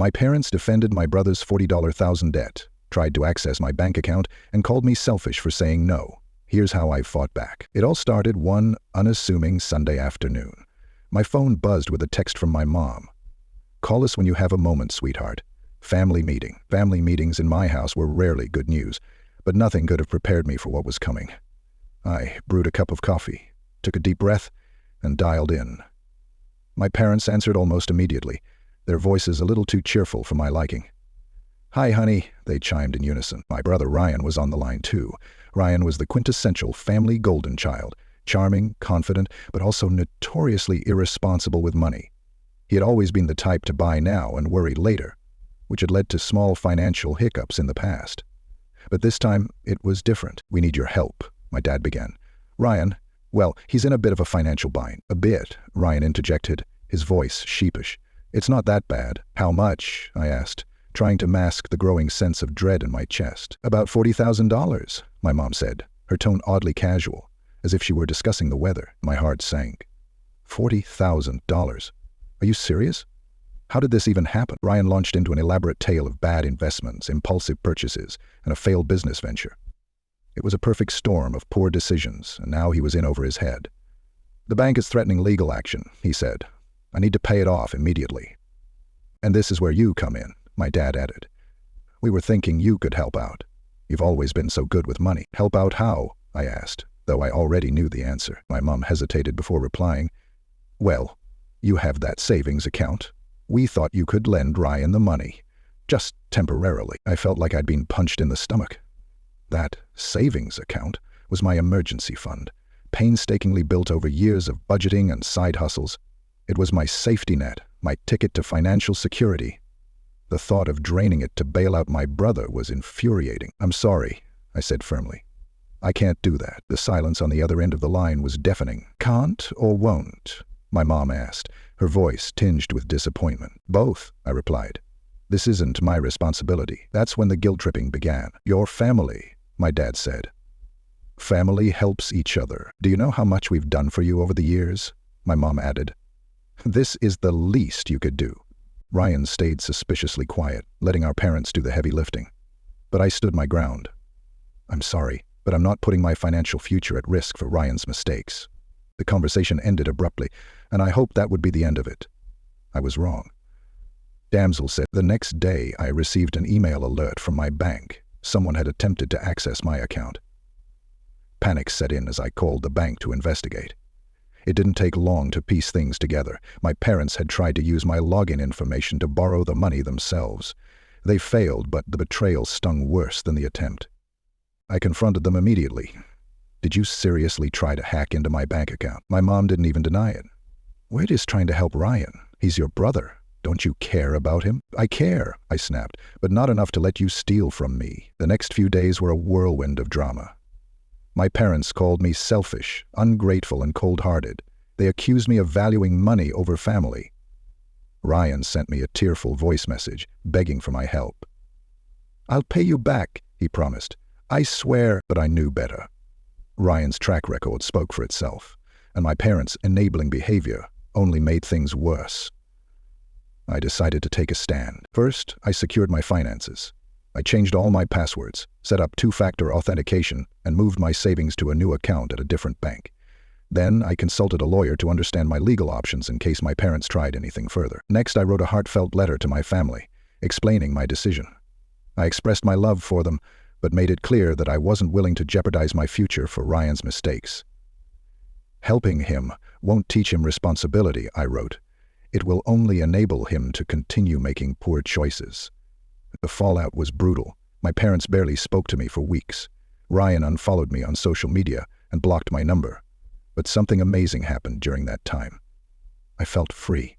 My parents defended my brother's $40,000 debt, tried to access my bank account, and called me selfish for saying no. Here's how I fought back. It all started one unassuming Sunday afternoon. My phone buzzed with a text from my mom. "Call us when you have a moment, sweetheart. Family meeting." Family meetings in my house were rarely good news, but nothing could have prepared me for what was coming. I brewed a cup of coffee, took a deep breath, and dialed in. My parents answered almost immediately, their voices a little too cheerful for my liking. "Hi, honey," they chimed in unison. My brother Ryan was on the line too. Ryan was the quintessential family golden child, charming, confident, but also notoriously irresponsible with money. He had always been the type to buy now and worry later, which had led to small financial hiccups in the past. But this time, it was different. "We need your help," my dad began. "Ryan, well, he's in a bit of a financial bind." "A bit," Ryan interjected, his voice sheepish. "It's not that bad." "How much?" I asked, trying to mask the growing sense of dread in my chest. "About $40,000, my mom said, her tone oddly casual, as if she were discussing the weather. My heart sank. $40,000? Are you serious? How did this even happen? Ryan launched into an elaborate tale of bad investments, impulsive purchases, and a failed business venture. It was a perfect storm of poor decisions, and now he was in over his head. "The bank is threatening legal action," he said. "I need to pay it off immediately." "And this is where you come in," my dad added. "We were thinking you could help out. You've always been so good with money." "Help out how?" I asked, though I already knew the answer. My mom hesitated before replying. "Well, you have that savings account. We thought you could lend Ryan the money, just temporarily." I felt like I'd been punched in the stomach. That savings account was my emergency fund, painstakingly built over years of budgeting and side hustles. It was my safety net, my ticket to financial security. The thought of draining it to bail out my brother was infuriating. "I'm sorry," I said firmly. "I can't do that." The silence on the other end of the line was deafening. "Can't or won't?" my mom asked, her voice tinged with disappointment. "Both," I replied. "This isn't my responsibility." That's when the guilt-tripping began. "Your family," my dad said. "Family helps each other. Do you know how much we've done for you over the years?" my mom added. "This is the least you could do." Ryan stayed suspiciously quiet, letting our parents do the heavy lifting. But I stood my ground. "I'm sorry, but I'm not putting my financial future at risk for Ryan's mistakes." The conversation ended abruptly, and I hoped that would be the end of it. I was wrong. Damsel said, "The next day I received an email alert from my bank. Someone had attempted to access my account." Panic set in as I called the bank to investigate. It didn't take long to piece things together. My parents had tried to use my login information to borrow the money themselves. They failed, but the betrayal stung worse than the attempt. I confronted them immediately. "Did you seriously try to hack into my bank account?" My mom didn't even deny it. "We're just trying to help Ryan. He's your brother. Don't you care about him?" "I care," I snapped, "but not enough to let you steal from me." The next few days were a whirlwind of drama. My parents called me selfish, ungrateful, and cold-hearted. They accused me of valuing money over family. Ryan sent me a tearful voice message, begging for my help. "I'll pay you back," he promised. "I swear," but I knew better. Ryan's track record spoke for itself, and my parents' enabling behavior only made things worse. I decided to take a stand. First, I secured my finances. I changed all my passwords, set up two-factor authentication, and moved my savings to a new account at a different bank. Then I consulted a lawyer to understand my legal options in case my parents tried anything further. Next, I wrote a heartfelt letter to my family, explaining my decision. I expressed my love for them, but made it clear that I wasn't willing to jeopardize my future for Ryan's mistakes. "Helping him won't teach him responsibility," I wrote. "It will only enable him to continue making poor choices." The fallout was brutal. My parents barely spoke to me for weeks. Ryan unfollowed me on social media and blocked my number. But something amazing happened during that time. I felt free.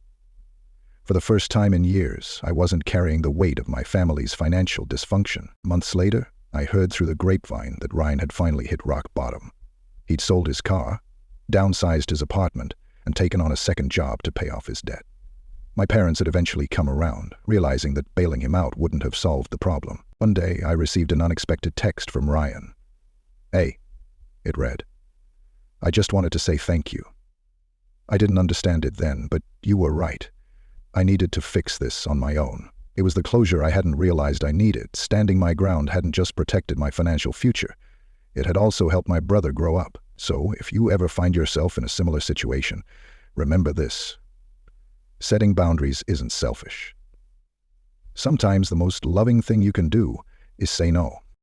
For the first time in years, I wasn't carrying the weight of my family's financial dysfunction. Months later, I heard through the grapevine that Ryan had finally hit rock bottom. He'd sold his car, downsized his apartment, and taken on a second job to pay off his debt. My parents had eventually come around, realizing that bailing him out wouldn't have solved the problem. One day, I received an unexpected text from Ryan. "Hey," it read. "I just wanted to say thank you. I didn't understand it then, but you were right. I needed to fix this on my own. It was the closure I hadn't realized I needed. Standing my ground hadn't just protected my financial future. It had also helped my brother grow up. So, if you ever find yourself in a similar situation, remember this. Setting boundaries isn't selfish. Sometimes the most loving thing you can do is say no.